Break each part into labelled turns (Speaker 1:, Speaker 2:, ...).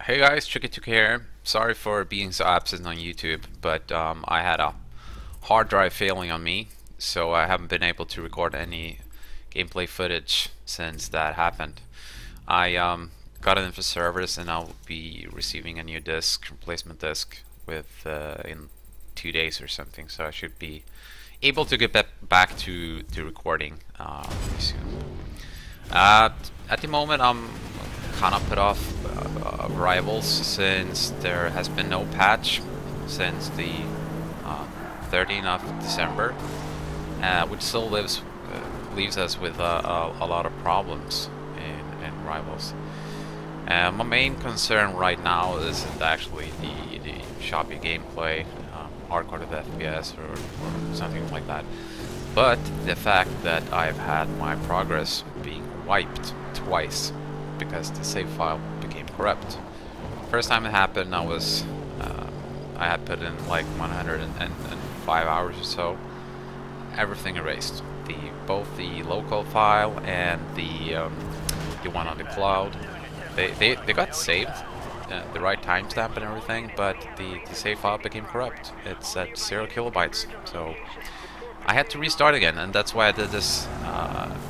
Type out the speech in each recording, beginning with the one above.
Speaker 1: Hey guys, Tricky2K here. Sorry for being so absent on YouTube, but I had a hard drive failing on me, so I haven't been able to record any gameplay footage since that happened. I got an NFS Rivals and I'll be receiving a new disc, replacement disc, with in 2 days or something, so I should be able to get back to recording soon. At the moment, I'm kind of put off Rivals since there has been no patch since the 13th of December, which still leaves us with a lot of problems in Rivals. My main concern right now isn't actually the choppy gameplay, hardcore of FPS or something like that, but the fact that I've had my progress being wiped twice because the save file became corrupt. First time it happened, I had put in like 105 hours or so. Everything erased. Both the local file and the one on the cloud. They got saved, the right timestamp and everything, but the save file became corrupt. It's at 0 kilobytes, so I had to restart again, and that's why I did this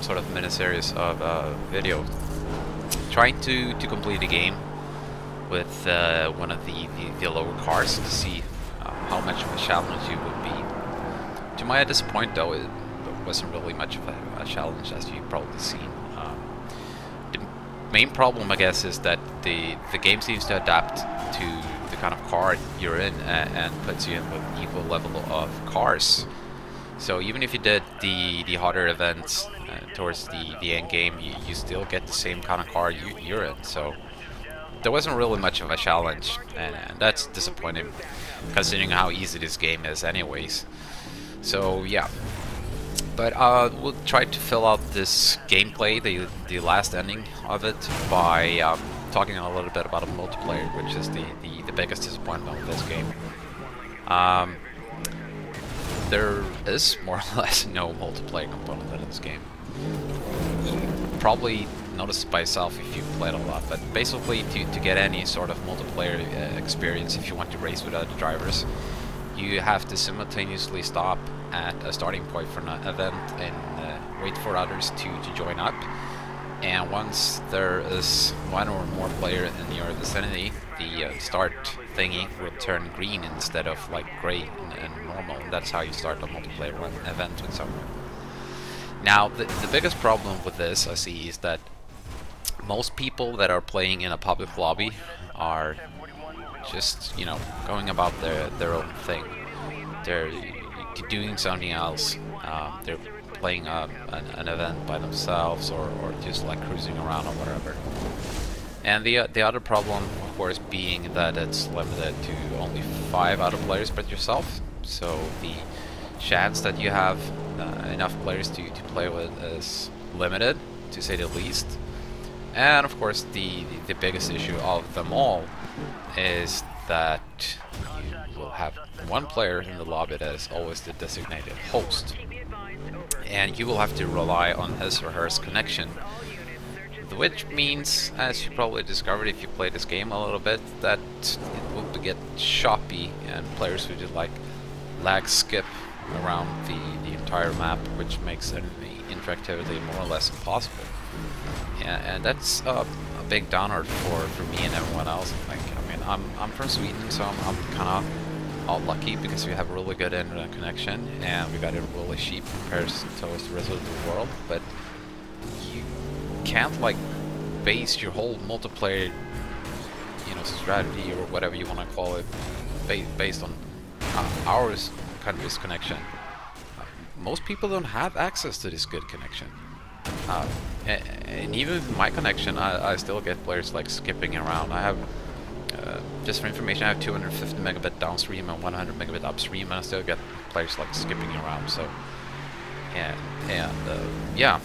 Speaker 1: sort of mini-series of video trying to complete the game with one of the lower cars to see how much of a challenge it would be. To my disappointment, though, it wasn't really much of a challenge, as you've probably seen. The main problem, I guess, is that the game seems to adapt to the kind of car you're in and puts you in an equal level of cars. So even if you did the harder events towards the end game, you still get the same kind of car you're in. So there wasn't really much of a challenge, and that's disappointing considering how easy this game is anyways. So yeah, but we'll try to fill out this gameplay, the last ending of it, by talking a little bit about a multiplayer, which is the biggest disappointment of this game. There is more or less no multiplayer component in this game. You probably noticed by yourself if you've played a lot, but basically to get any sort of multiplayer experience, if you want to race with other drivers, you have to simultaneously stop at a starting point for an event and wait for others to join up. And once there is one or more players in your vicinity, the start thingy will turn green instead of like gray and normal, and that's how you start a multiplayer event with someone. Now, the biggest problem with this, I see, is that most people that are playing in a public lobby are just, you know, going about their own thing. They're doing something else. They're playing an event by themselves, or just like cruising around or whatever. And the other problem, of course, being that it's limited to only 5 other players but yourself. So the chance that you have enough players to play with is limited, to say the least. And of course, the biggest issue of them all is that you will have one player in the lobby that is always the designated host, and you will have to rely on his or her connection, which means, as you probably discovered if you play this game a little bit, that it will get choppy and players will just like lag skip around the entire map, which makes the interactivity more or less impossible. And that's a big downer for me and everyone else, I think. I mean, I'm from Sweden, so I'm kind of all lucky because we have a really good internet connection and we got it really cheap compared to the rest of the world. But you can't like base your whole multiplayer, you know, strategy or whatever you want to call it, based on our country's connection. Most people don't have access to this good connection. And even with my connection, I still get players like skipping around. I have, just for information, I have 250 megabit downstream and 100 megabit upstream, and I still get players like skipping around. So, yeah,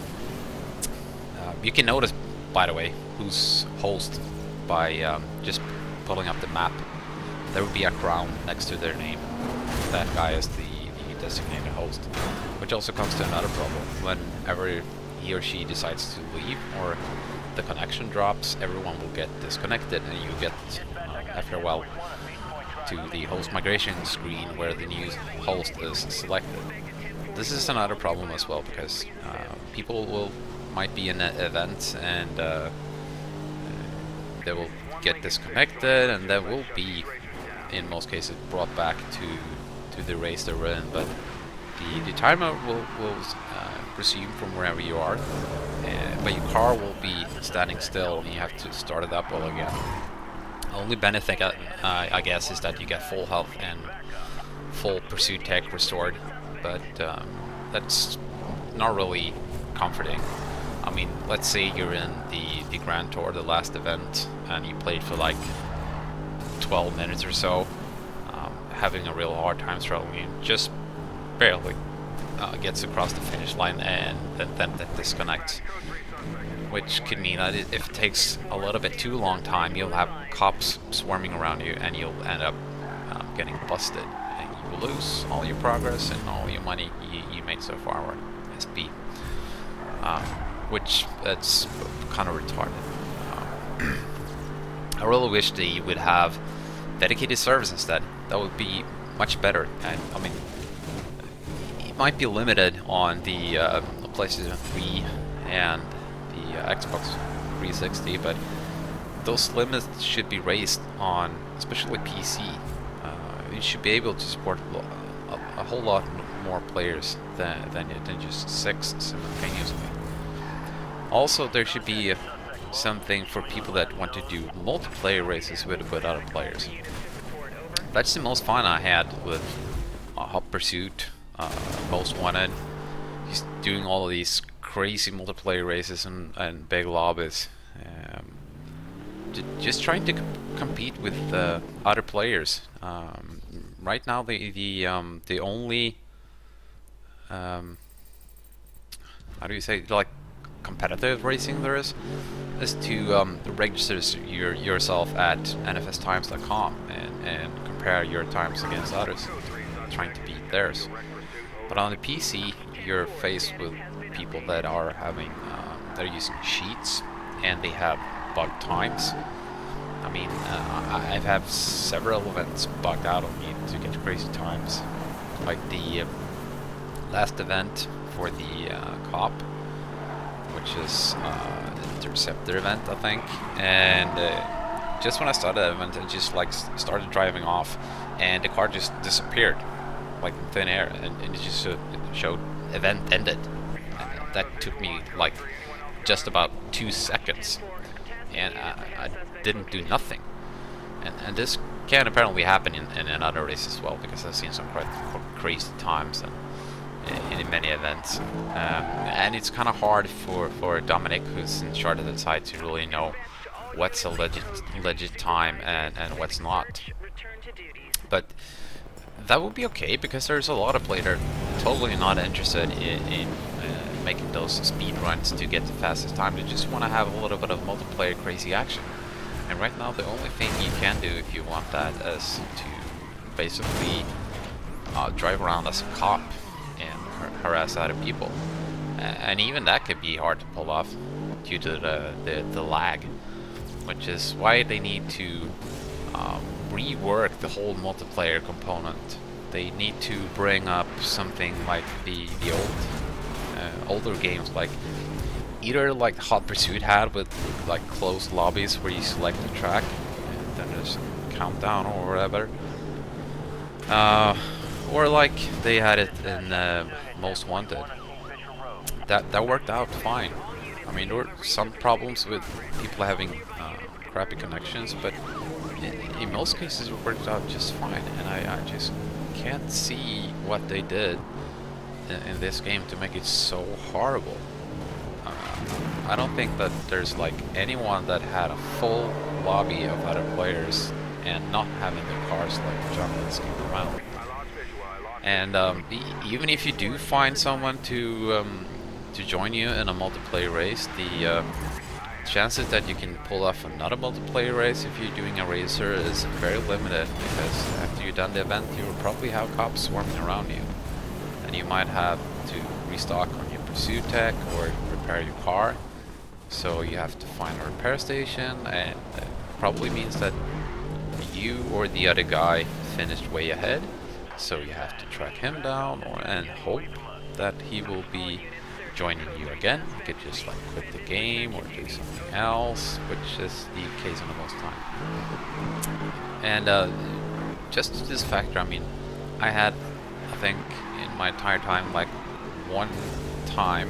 Speaker 1: you can notice, by the way, who's host by just pulling up the map. There will be a crown next to their name. That guy is the designated host, which also comes to another problem. Whenever he or she decides to leave or the connection drops, everyone will get disconnected, and you get after a while to the host migration screen where the new host is selected. This is another problem as well, because people might be in an event and they will get disconnected, and they will be in most cases brought back to the race they're in, but the timer will resume from wherever you are, but your car will be standing still and you have to start it up all again. The only benefit I guess is that you get full health and full pursuit tech restored, but that's not really comforting. I mean, let's say you're in the Grand Tour, the last event, and you played for like 12 minutes or so, having a real hard time struggling, just barely gets across the finish line, and then that disconnects, which could mean that if it takes a little bit too long time, you'll have cops swarming around you, and you'll end up getting busted, and you will lose all your progress and all your money you made so far, or SP, which that's kind of retarded. I really wish they would have dedicated servers instead. That would be much better. And I mean, it might be limited on the PlayStation 3 and the Xbox 360, but those limits should be raised on especially PC. You should be able to support a whole lot more players than just 6 simultaneously. Also, there should be something for people that want to do multiplayer races with other players. That's the most fun I had with Hot Pursuit, Most Wanted. Just doing all of these crazy multiplayer races and big lobbies. Just trying to compete with other players. Right now, the only how do you say, like, competitive racing there is to register yourself at nfstimes.com and compare your times against others, trying to beat theirs. But on the PC, you're faced with people that are having they're using cheats, and they have bugged times. I mean, I've had several events bugged out on me to get crazy times, like the last event for the cop, which is Interceptor event, I think, and just when I started that event, I just like started driving off, and the car just disappeared like in thin air, and it just showed event ended. And that took me like just about 2 seconds, and I didn't do nothing. And this can apparently happen in another races as well, because I've seen some quite crazy times and in many events, and it's kind of hard for Dominic, who's in charge of the site, to really know what's a legit time and what's not. But that would be okay, because there's a lot of players totally not interested in making those speed runs to get the fastest time. They just want to have a little bit of multiplayer crazy action. And right now, the only thing you can do if you want that is to basically drive around as a cop and harass other people, and even that could be hard to pull off due to the lag, which is why they need to rework the whole multiplayer component. They need to bring up something like the older games, like either like Hot Pursuit had with like closed lobbies where you select the track and then there's countdown or whatever. Or like they had it in Most Wanted. That worked out fine. I mean, there were some problems with people having crappy connections, but in most cases it worked out just fine. And I just can't see what they did in this game to make it so horrible. I don't think that there's like anyone that had a full lobby of other players and not having their cars like jumping and skipping around. And even if you do find someone to join you in a multiplayer race, the chances that you can pull off another multiplayer race if you're doing a racer is very limited, because after you've done the event, you will probably have cops swarming around you, and you might have to restock on your pursuit tech or repair your car. So you have to find a repair station, and it probably means that you or the other guy finished way ahead. So you have to track him down and hope that he will be joining you again. You could just like quit the game or do something else, which is the case on the most time. And just this factor, I mean, I had, I think, in my entire time, like one time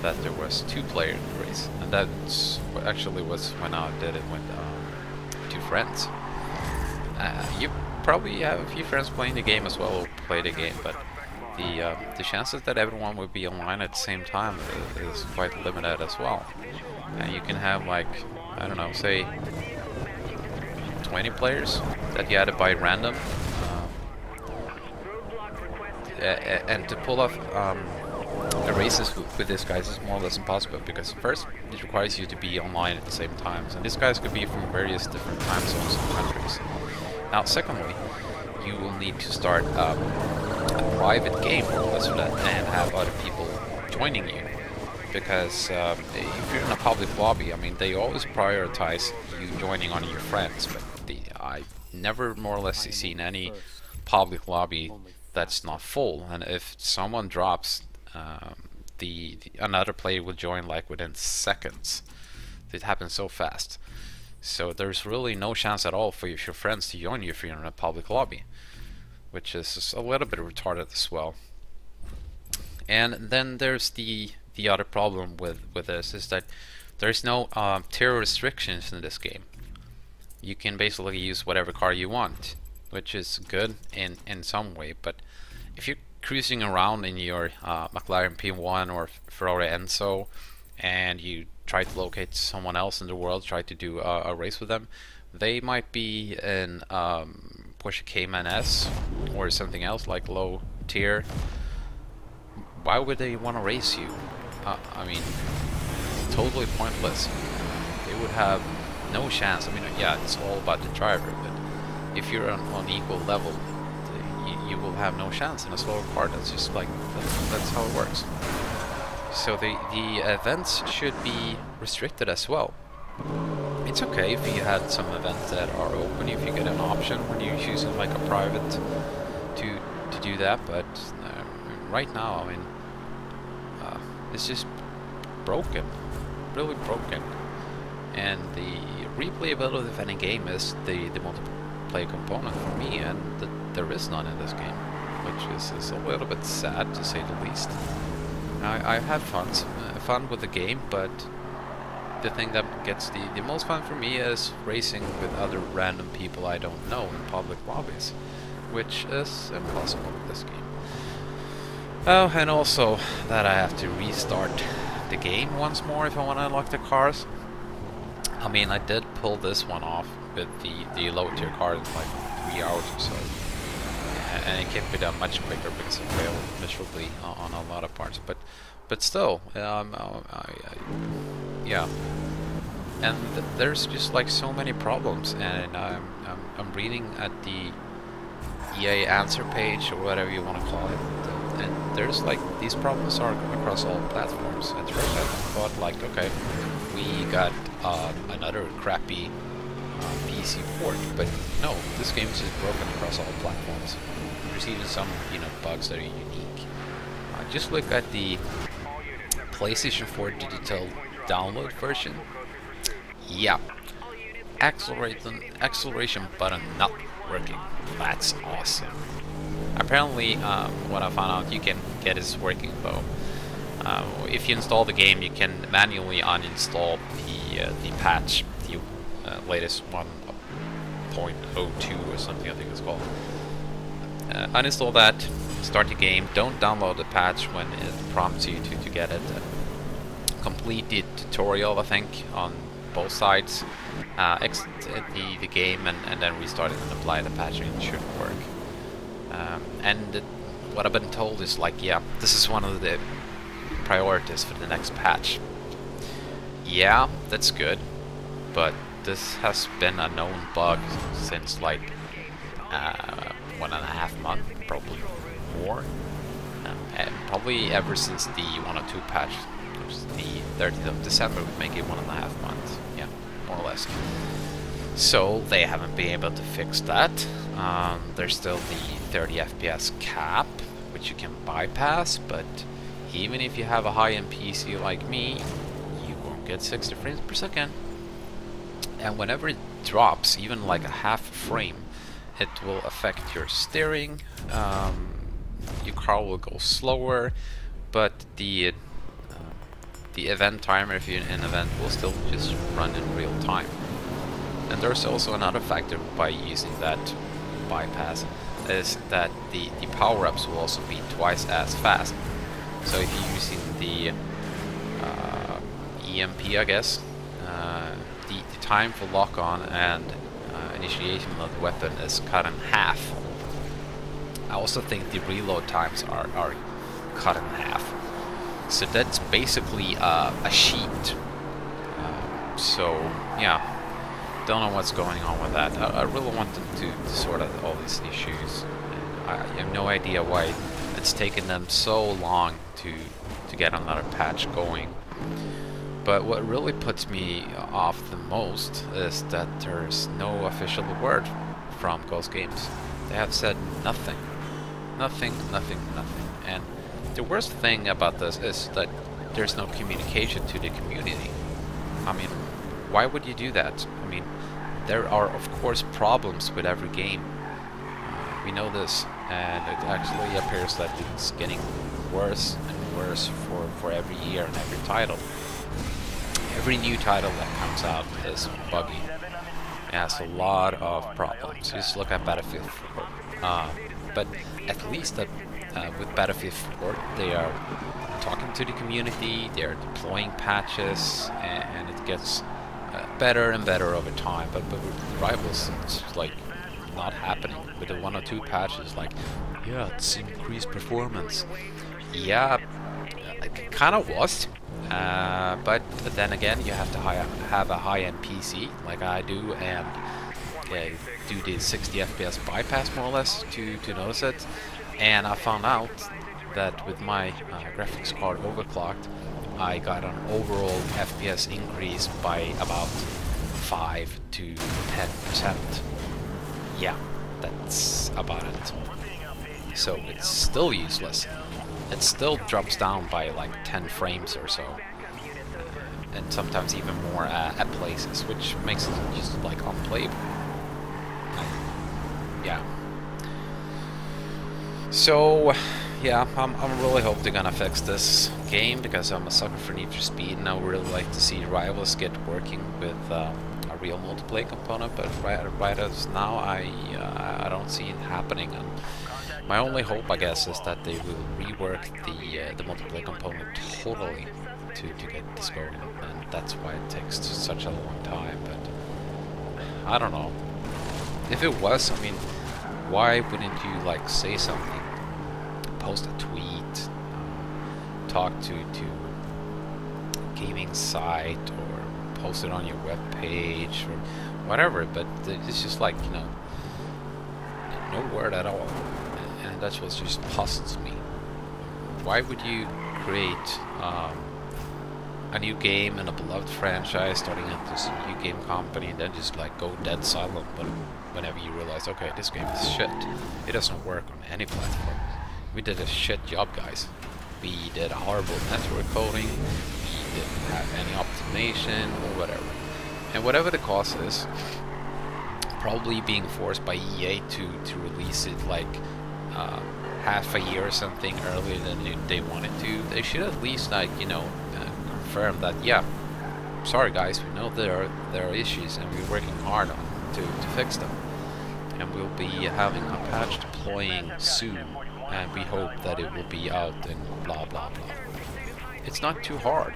Speaker 1: that there was 2 players in the race, and that's what actually was when I did it with 2 friends. You probably have a few friends playing the game as well, or play the game, but the chances that everyone would be online at the same time is quite limited as well. And you can have like, I don't know, say 20 players that you added by random, and to pull off races with these guys is more or less impossible, because first it requires you to be online at the same time, and these guys could be from various different time zones and countries. Now secondly, you will need to start a private game more or less for that, and have other people joining you, because if you're in a public lobby, I mean, they always prioritize you joining on your friends, but I've never more or less seen any public lobby that's not full, and if someone drops, another player will join like within seconds. It happens so fast. So there's really no chance at all for your friends to join you if you're in a public lobby, which is a little bit retarded as well. And then there's the other problem with this is that there's no tier restrictions in this game. You can basically use whatever car you want, which is good in some way, but if you're cruising around in your McLaren P1 or Ferrari Enzo, and you try to locate someone else in the world, try to do a race with them, they might be in Porsche Cayman S or something else like low tier. Why would they want to race you? I mean, totally pointless. They would have no chance. I mean, yeah, it's all about the driver, but if you're on equal level, you will have no chance in a slower car. That's just like, that's how it works. So the events should be restricted as well. It's okay if you had some events that are open, if you get an option when you're choosing like a private to do that, but right now, I mean, it's just broken, really broken. And the replayability of any game is the multiplayer component for me, and there is none in this game, which is a little bit sad to say the least. I've had fun with the game, but the thing that gets the most fun for me is racing with other random people I don't know in public lobbies, which is impossible with this game. Oh, and also that I have to restart the game once more if I want to unlock the cars. I mean, I did pull this one off with the low tier car in like 3 hours or so, and it can't be done much quicker because it failed miserably on a lot of parts. But still, yeah. And there's just like so many problems, and I'm reading at the EA answer page or whatever you want to call it, and there's like these problems are across all platforms. At first I thought like, okay, we got another crappy PC port, but no, this game is just broken across all platforms. There's even some, bugs that are unique. Just look at the PlayStation 4 digital download version. Yeah, acceleration button not working. That's awesome. Apparently, what I found out, you can get is working though. If you install the game, you can manually uninstall the patch, the latest 1.02 or something I think it's called. Uninstall that, start the game, don't download the patch when it prompts you to get it. Complete the tutorial, I think, on both sides, exit the game, and then restart it and apply the patch, and it should work. What I've been told is like, yeah, this is one of the priorities for the next patch. Yeah, that's good, but this has been a known bug since like 1.5 months, probably more, and probably ever since the 1.02 patch, which is the 30th of December would make it 1.5 months. Yeah, more or less. So they haven't been able to fix that. There's still the 30 FPS cap, which you can bypass, but even if you have a high-end PC like me, you won't get 60 frames per second. And whenever it drops, even like a half frame, it will affect your steering. Your car will go slower, but the event timer, if you're in an event, will still just run in real time. And there's also another factor by using that bypass, is that the power-ups will also be twice as fast. So if you're using the EMP, I guess, the time for lock-on and initiation of the weapon is cut in half. I also think the reload times are cut in half. So that's basically a cheat. So yeah. Don't know what's going on with that. I really want them to sort out all these issues. I have no idea why it's taken them so long to get another patch going. But what really puts me off the most is that there's no official word from Ghost Games. They have said nothing. Nothing. And the worst thing about this is that there's no communication to the community. I mean, why would you do that? I mean, there are of course problems with every game. We know this, and it actually appears that it's getting worse and worse for every year and every title. Every new title that comes out is buggy. It has a lot of problems. Just look at Battlefield 4. But at least with Battlefield 4, they are talking to the community, they are deploying patches, and it gets better and better over time. But with Rivals, it's like not happening. With the 1 or 2 patches, like, yeah, it's increased performance. Yeah, it kind of was. But then again, you have to have a high-end PC like I do, and do the 60 FPS bypass more or less to notice it. And I found out that with my graphics card overclocked, I got an overall FPS increase by about 5 to 10%. Yeah, that's about it. So it's still useless. It still drops down by like 10 frames or so, and sometimes even more at places, which makes it just like unplayable. Yeah. So yeah, I'm really hope they're gonna fix this game, because I'm a sucker for Need for Speed, and I would really like to see Rivals get working with a real multiplayer component. But right as now, I don't see it happening. And my only hope, I guess, is that they will rework the multiplayer component totally to get this going, and that's why it takes such a long time. But I don't know. If it was, I mean, why wouldn't you like say something, post a tweet, talk to gaming site, or post it on your web page or whatever? But it's just like, you know, no word at all. And that's what just puzzles me. Why would you create a new game and a beloved franchise, starting at this new game company, and then just like go dead silent whenever you realize, okay, this game is shit. It doesn't work on any platform. We did a shit job, guys. We did a horrible network coding. We didn't have any optimization or whatever. And whatever the cost is, probably being forced by EA to release it like half a year or something earlier than they wanted to. They should at least, like, you know, confirm that, yeah, sorry guys, we know there are issues and we're working hard on to fix them, and we'll be having a patch deploying soon, and we hope that it will be out and blah blah blah. It's not too hard.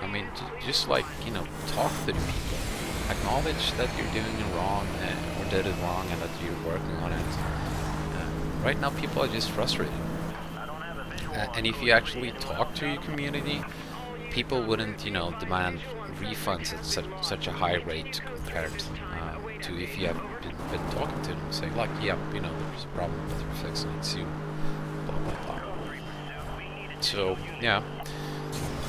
Speaker 1: I mean, just like, you know, talk to the people, acknowledge that you're doing it wrong, or did it wrong, and that you're working on it. Right now people are just frustrated, and if you actually talk to your community, people wouldn't, you know, demand refunds at such a high rate compared to if you have been talking to them, saying like, yeah, you know, there's a problem, but we're fixing it soon, blah blah blah. So yeah,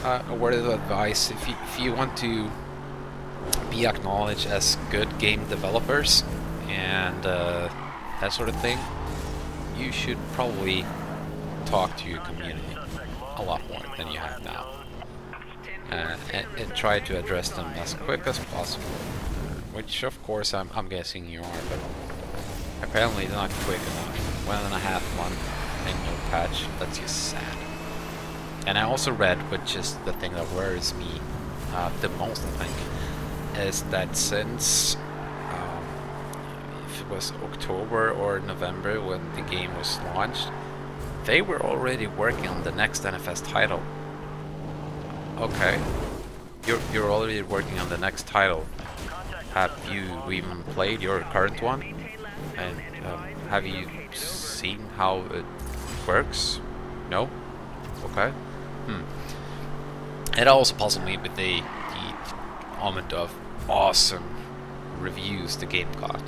Speaker 1: a word of advice: if you want to be acknowledged as good game developers and that sort of thing, you should probably talk to your community a lot more than you have now, and try to address them as quick as possible. Which, of course, I'm guessing you are, but apparently not quick enough. 1.5 months and no patch. That's just sad. And I also read, which is the thing that worries me the most, I think, is that since if it was October or November when the game was launched, they were already working on the next NFS title. Okay, you're already working on the next title. Have you even played your current one? And have you seen how it works? No? Okay. It also puzzled me with the amount of awesome reviews the game got.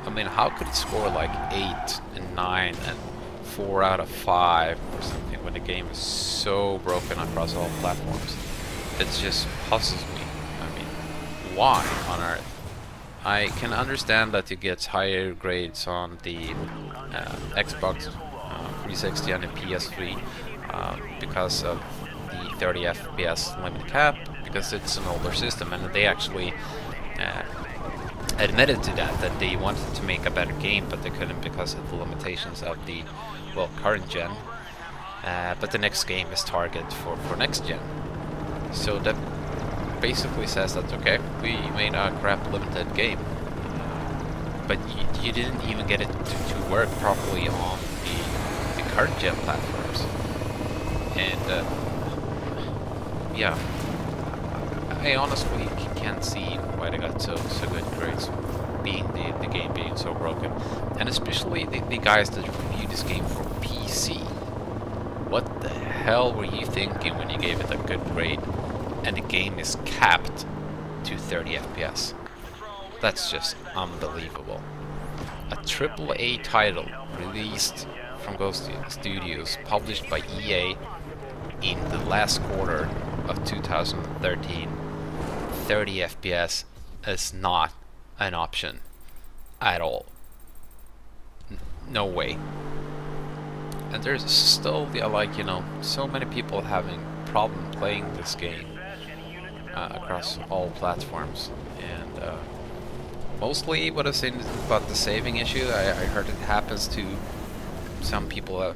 Speaker 1: I mean, how could it score like 8 and 9 and 4 out of 5 or something when the game is so broken across all platforms? It just puzzles me. I mean, why on earth? I can understand that it gets higher grades on the Xbox 360 and the PS3 because of the 30 FPS limit cap, because it's an older system, and they actually admitted to that they wanted to make a better game, but they couldn't because of the limitations of the, well, current gen. But the next game is targeted for next gen. So that basically says that, okay, we made a crap limited game, but you didn't even get it to work properly on the current gen platforms. And yeah, I honestly can't see why they got so good grades, being the game being so broken, and especially the guys that reviewed this game for PC. What the hell were you thinking when you gave it a good grade and the game is capped to 30 FPS? That's just unbelievable. A AAA title released from Ghost Studios, published by EA in the last quarter of 2013, 30 FPS is not an option at all. No way. And there's still, like, you know, so many people having problem playing this game across all platforms, and mostly what I've seen is about the saving issue. I heard it happens to some people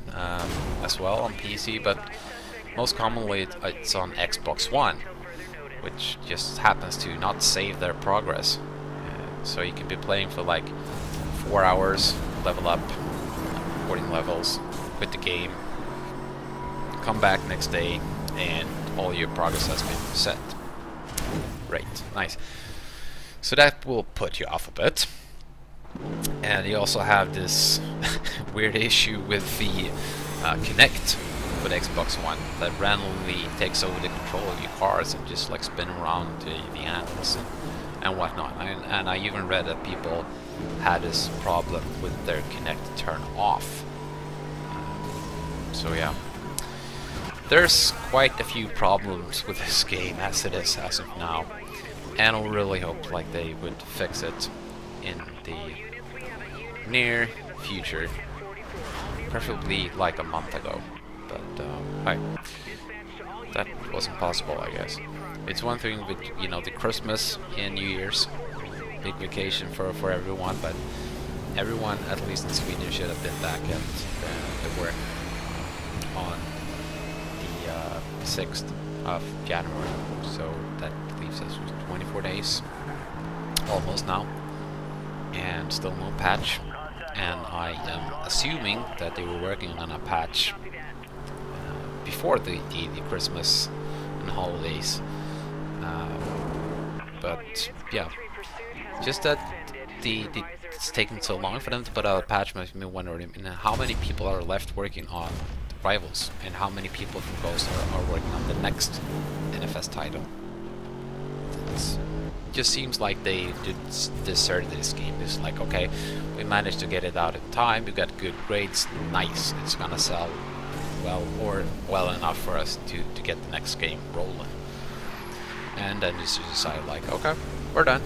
Speaker 1: as well on PC, but most commonly it's on Xbox One, which just happens to not save their progress. So you can be playing for like 4 hours, level up 14 levels with the game, come back next day, and all your progress has been set. Great, nice. So that will put you off a bit. And you also have this weird issue with the Kinect with Xbox One that randomly takes over the control of your cars and just like spin around the handles and whatnot. And I even read that people had this problem with their Kinect turn off. So yeah, there's quite a few problems with this game as it is as of now, and I really hope like they would fix it in the near future, preferably like a month ago. But that wasn't possible, I guess. It's one thing with, you know, the Christmas and New Year's, big vacation for everyone, but everyone, at least in Sweden, should have been back at the work on the 6th of January. So that leaves us with 24 days, almost now, and still no patch. And I am assuming that they were working on a patch before the Christmas and holidays. But yeah, just that it's taking so long for them to put out a patch makes me wonder how many people are left working on Rivals, and how many people from Ghost are working on the next NFS title. It just seems like they deserted this game. It's like, okay, we managed to get it out in time, we got good grades, nice, it's gonna sell well, or well enough for us to get the next game rolling. And then just decide like, okay, we're done.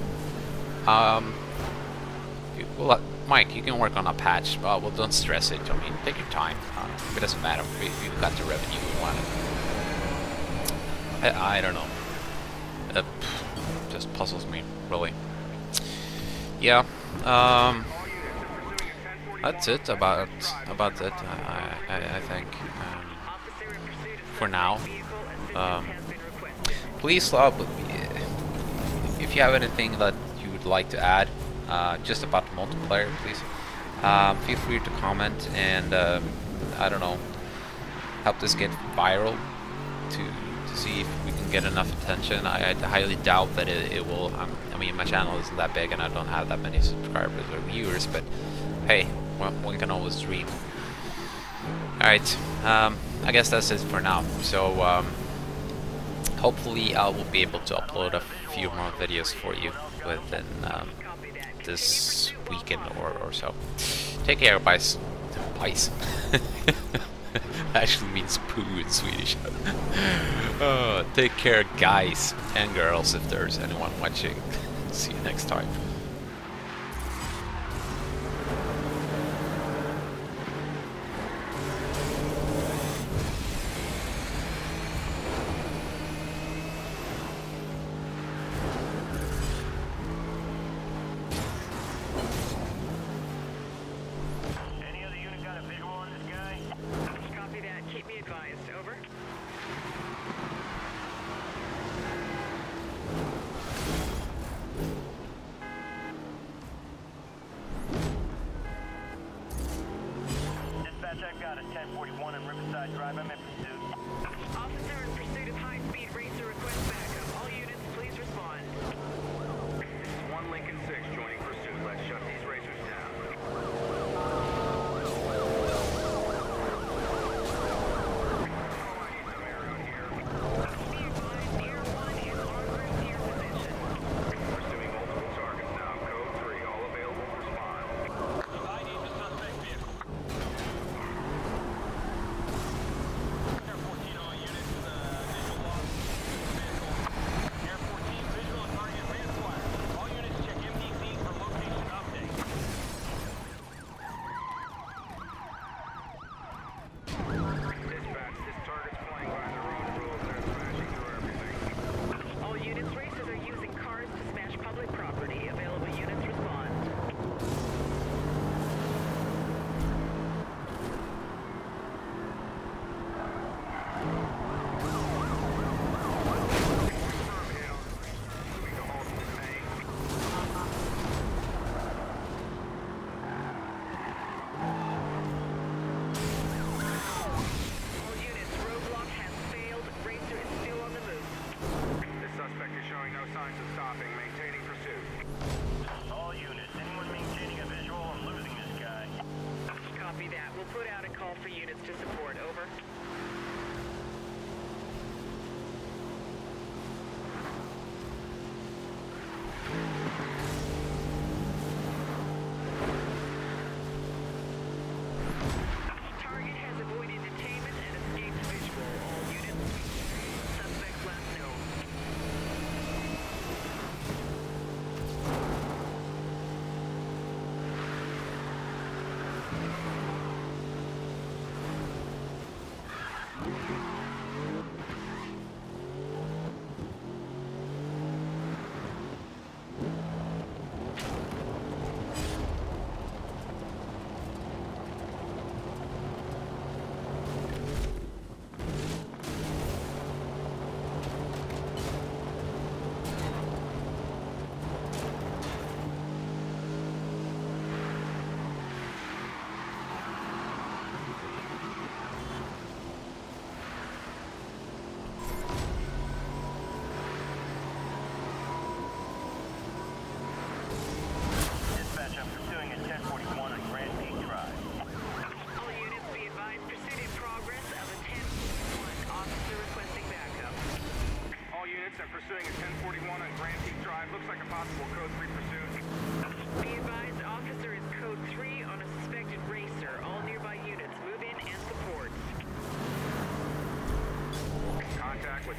Speaker 1: Well, Mike, you can work on a patch. Well, don't stress it. I mean, take your time. It doesn't matter. We got the revenue we wanted. I don't know. It just puzzles me, really. Yeah. That's it about it. I think. For now. Please, if you have anything that you would like to add, just about the multiplayer, please feel free to comment and I don't know, help this get viral to see if we can get enough attention. I highly doubt that it will. I mean, my channel isn't that big and I don't have that many subscribers or viewers, but hey, one can always dream. Alright, I guess that's it for now. So hopefully I will be able to upload a few more videos for you within this weekend or so. Take care, guys. Pies. Actually means poo in Swedish. Take care, guys and girls, if there's anyone watching. See you next time.
Speaker 2: I've got a 1041 in Riverside Drive. I'm in pursuit. Officer in pursuit of high-speed racer. Request backup. All units, please respond. This is 1 Lincoln 6 joining pursuit. Let's shut these racers down. Be advised, Air 1 is en route to your position. Pursuing multiple targets now. Code 3. All available. Respond. I need the suspect vehicle.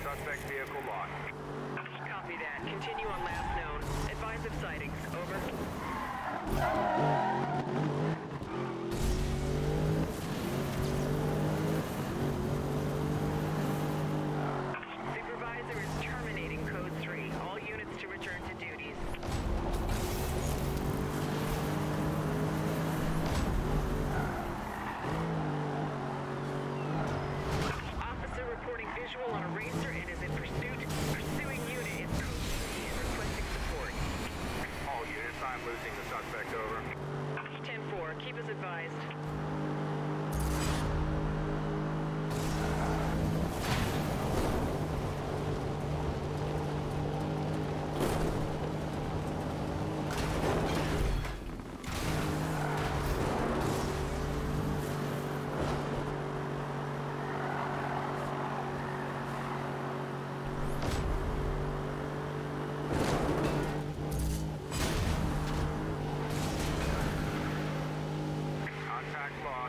Speaker 2: Suspect vehicle lost. Copy that. Continue on last known. Advise of sightings. Over. Supervisor is terminating Code 3. All units to return to duties. Officer reporting visual on a racer and is in pursuit. Pursuing unit is Code 3 and requesting support. All units, I'm losing the suspect. Over. 10-4, keep us advised.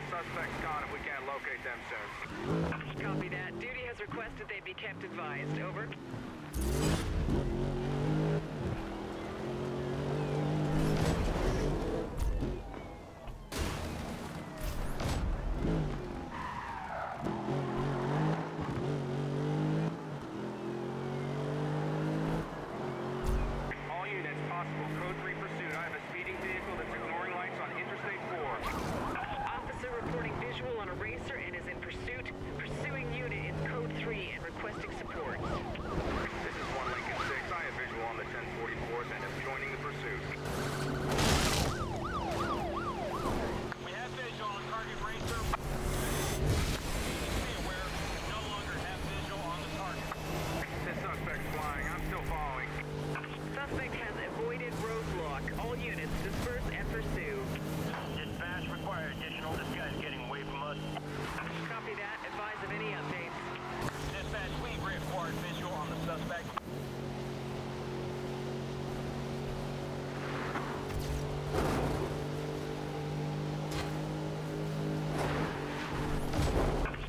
Speaker 2: Suspects gone if we can't locate them soon. Copy that. Duty has requested they be kept advised. Over. All units, possible Code 3 pursuit. I have a speeding vehicle that's ignoring lights on Interstate 4. Officer reporting visual on a racer and is in pursuit. Pursuing unit is Code 3 and requesting support. This is 1 Lincoln 6. I have visual on the 1044s and am joining the pursuit. We have visual on target racer. Please be aware, we no longer have visual on the target. This suspect's flying. I'm still following. Suspect has avoided roadblock. All units disperse and pursue. Dispatch required additional. This guy's getting away from us. Copy that. Advise of any updates. Dispatch, we required visual on the suspect.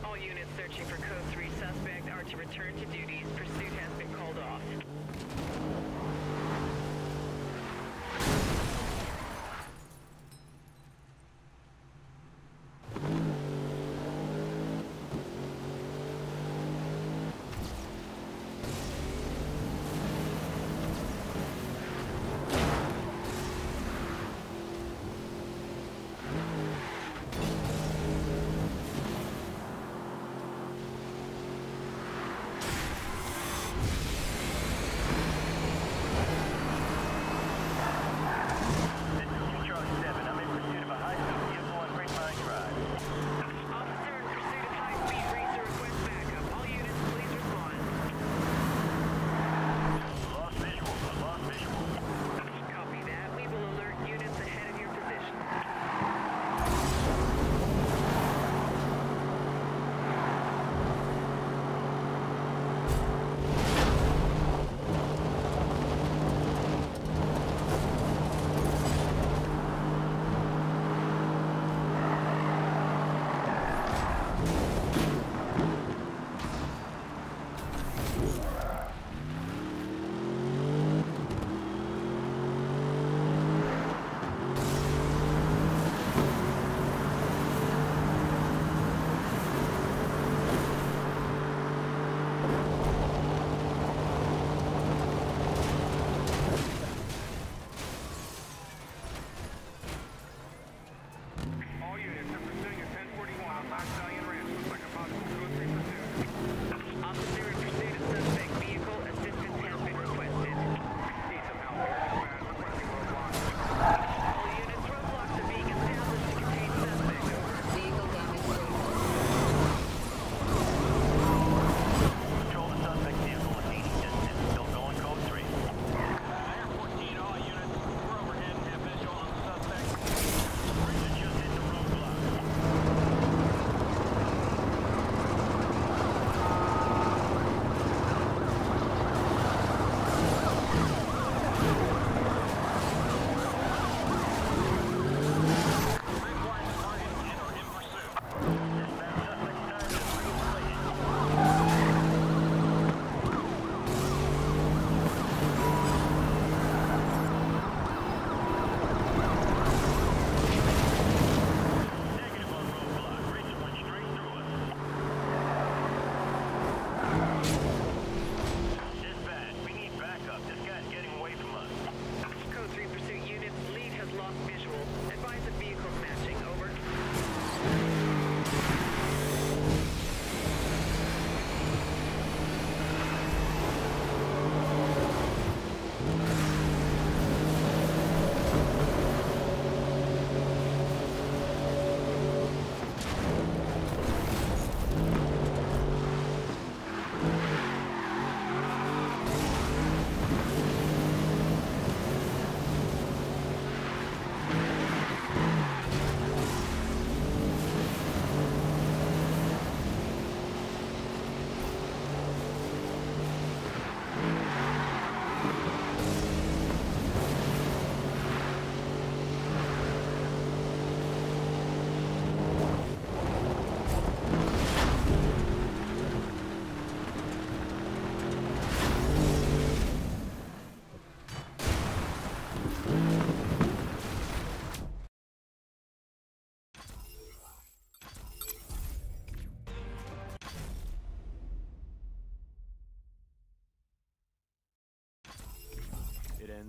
Speaker 2: All units searching for Code 3 suspect are to return to duties. Pursuit has been called off.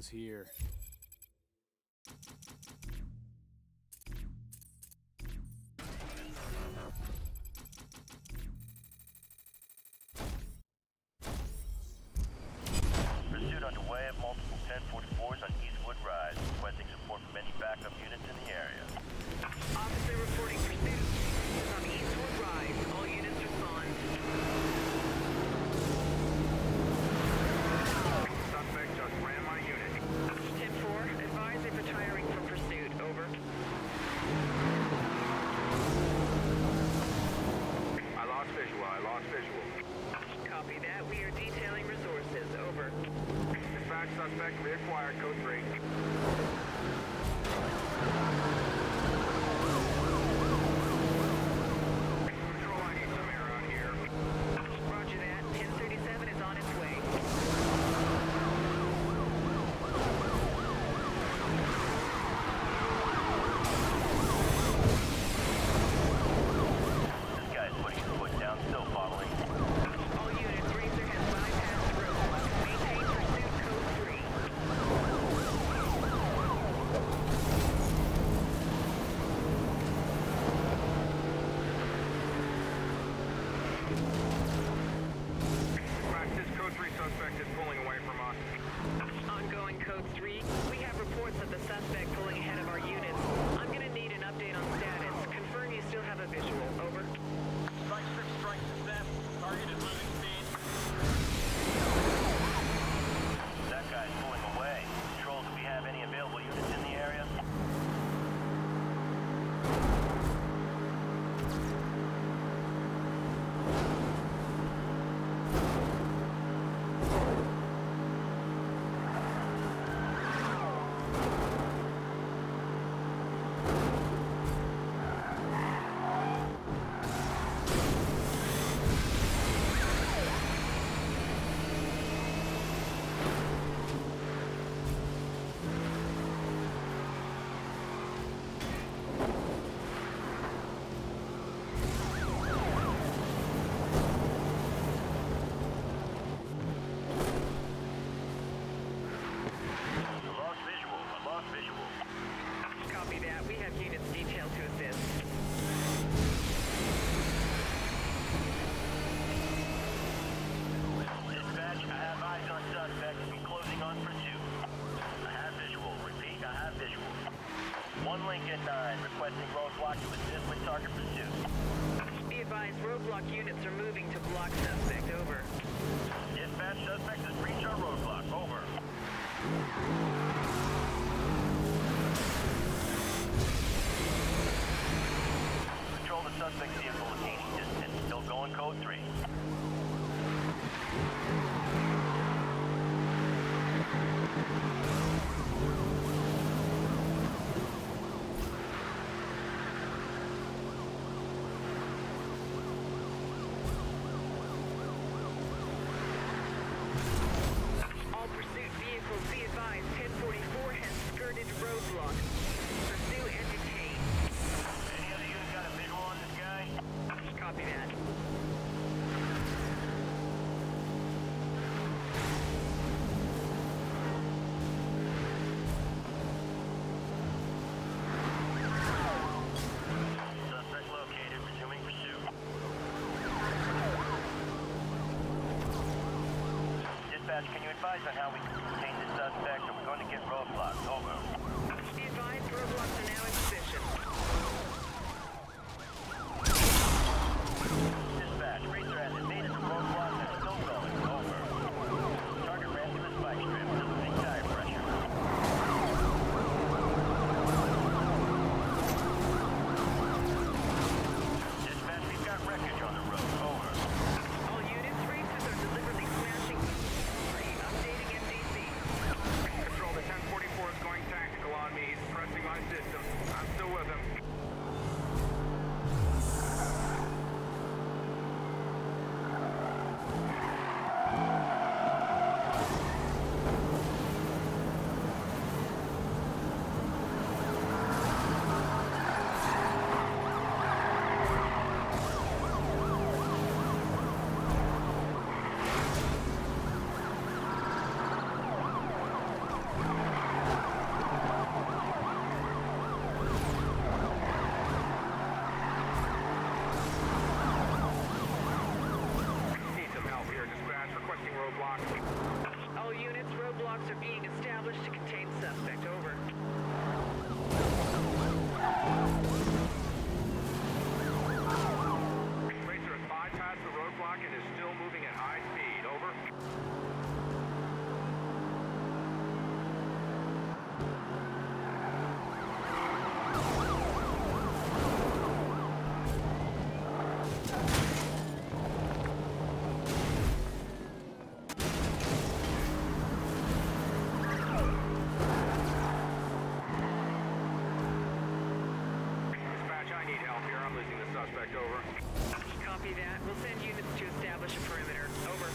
Speaker 3: one's here.
Speaker 4: Pursuit underway at multiple 1044s on Eastwood Rise, requesting support from any backup units in the area.
Speaker 2: Officer reporting pursuit. On Eastwood Rise. All units respond.
Speaker 4: Suspect just ran my unit.
Speaker 2: 10-4, advise if retiring from pursuit. Over.
Speaker 4: I lost visual.
Speaker 2: Copy that. We are detailing resources. Over.
Speaker 4: Dispatch suspect reacquired, code 3. Control, I need some air out here.
Speaker 2: Roger that. 1037 is on its way.
Speaker 4: This guy's putting his foot down, still following.
Speaker 2: All units, Racer has bypassed roadblock. Maintain pursuit code 3.
Speaker 4: Dispatch, this code 3 suspect is pulling away from us.
Speaker 2: Ongoing code 3. We have reports of the suspect pulling ahead of our units. I'm gonna need an update on status. Confirm you still have a visual. Over.
Speaker 4: Strike 6, strike success. Target is moving speed. That guy's pulling away. Control, do we have any available units in the area? I lost visual.
Speaker 2: Copy that. We have units detailed to assist.
Speaker 4: Dispatch, I have eyes on suspect. We're closing on pursuit. I have visual. Repeat, I have visual. 1 Lincoln 9, requesting roadblock to assist with target pursuit.
Speaker 2: Be advised, roadblock units are moving to block suspect. Over.
Speaker 4: Dispatch, suspect has breached our roadblock. Over. Control the suspect vehicle at 80 distance. Still going code 3.
Speaker 2: All pursuit vehicles, be advised, 1044 has skirted roadblock. Pursue and detain.
Speaker 4: Any other unit got a visual on this guy?
Speaker 2: Copy that.
Speaker 4: Suspect located. Resuming pursuit. Dispatch, can you advise on how we can contain this suspect? Are we going to get roadblocks? Over.
Speaker 2: Be advised, roadblocks are now in position.
Speaker 4: Dispatch, Racer has invaded the roadblock and is still going. Over. Target ran through the spike strip. Losing tire pressure. Dispatch, we've got wreckage on the road. Over.
Speaker 2: All units, Racers are deliberately smashing. Updating MDC.
Speaker 4: Control, the 1044 is going tactical on me. He's pressing my system.
Speaker 3: suspect, over.
Speaker 2: Copy that. We'll send units to establish a perimeter. Over.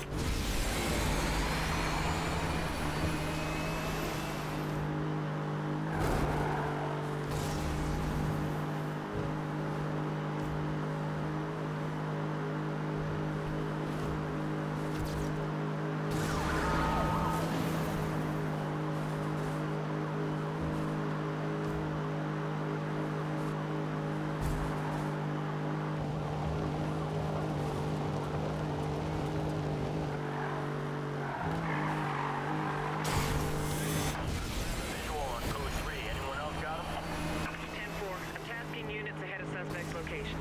Speaker 4: Visual on code 3. Anyone else got him?
Speaker 2: 10-4. I'm tasking units ahead of suspect's location.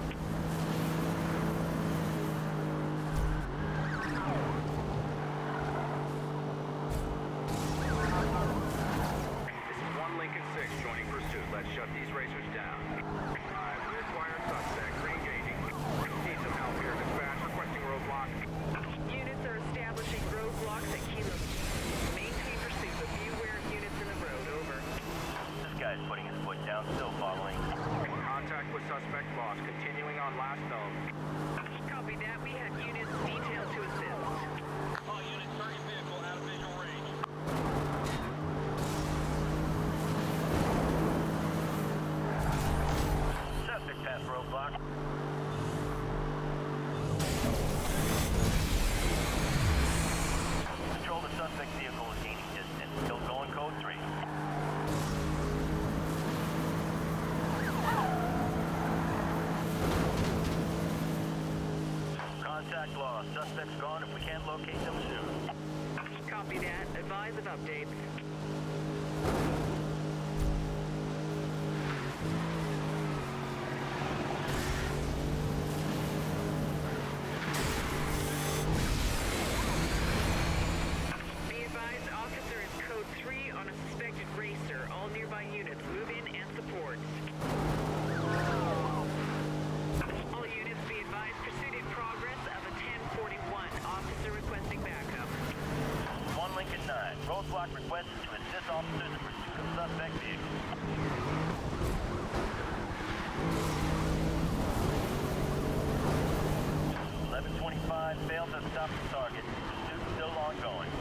Speaker 3: This is 1 Lincoln 6 joining pursuit. Let's shut these racers down. We acquired suspect. Re-engaging. Need some help here. Dispatch requesting roadblock.
Speaker 2: Units are establishing roadblocks at key locations. Maintain pursuit, but beware units in the road. Over.
Speaker 4: This guy's putting his foot down, still following.
Speaker 3: Contact with suspect lost. Continuing on last known.
Speaker 2: Copy that. We have units detailed to assist.
Speaker 3: All units, target vehicle out of visual range.
Speaker 4: Suspect past roadblock. Control the suspect vehicle is gaining distance. Still going code 3. Contact lost. Suspect's gone if we can't locate them soon.
Speaker 2: Copy that. Advise of updates. Be advised, officer is code 3 on a suspected racer. All nearby units move in and support. All units be advised, pursuit in progress of a 1041. Officer requesting backup.
Speaker 4: 1 Lincoln 9. Roadblock requested to assist officers in pursuit of suspect vehicle. 1125 failed to stop the target. Pursuit still ongoing.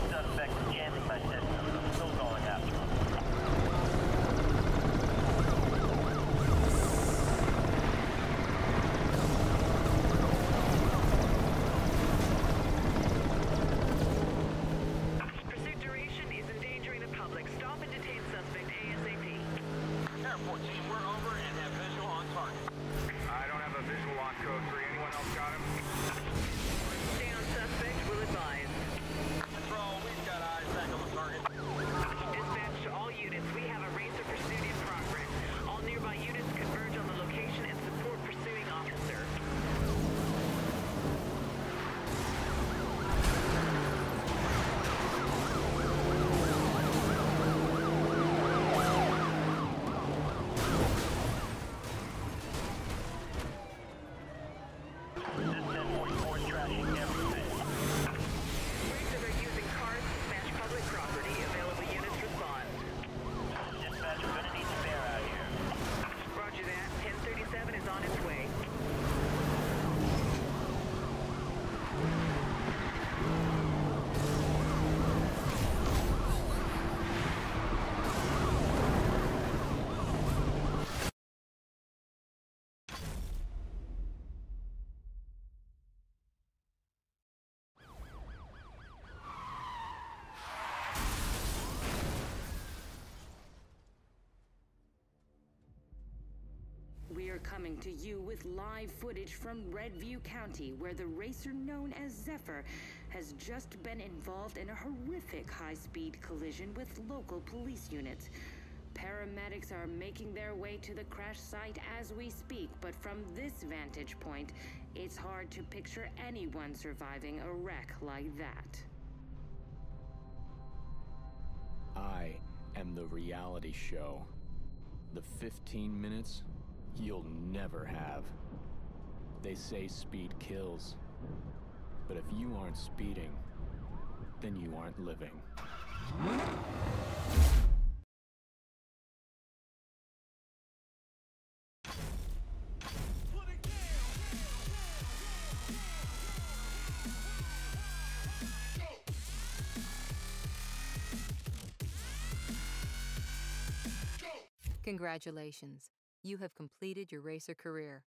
Speaker 4: Suspect jamming my system. Still going after him.
Speaker 2: Pursuit duration is endangering the public. Stop and detain suspect ASAP.
Speaker 3: Airport team, we're over and have visual on target. I don't have a visual on code 3. Anyone else got him?
Speaker 2: Stay on suspect. Will advise.
Speaker 3: Control, we've got eyes back on the target.
Speaker 2: Dispatch to all units. We have a racer pursuit in progress. All nearby units converge on the location and support pursuing officer.
Speaker 4: This 1044 is trashing everything.
Speaker 2: Racers are using cars to smash public property. Available units respond.
Speaker 4: Dispatch, we're gonna need spare out here.
Speaker 2: Roger that. 1037 is on its way.
Speaker 5: We are coming to you with live footage from Redview County, where the racer known as Zephyr has just been involved in a horrific high-speed collision with local police units. Paramedics are making their way to the crash site as we speak, but from this vantage point, it's hard to picture anyone surviving a wreck like that.
Speaker 6: I am the reality show. The 15 minutes you'll never have. They say speed kills. But if you aren't speeding, then you aren't living.
Speaker 7: Congratulations. You have completed your racer career.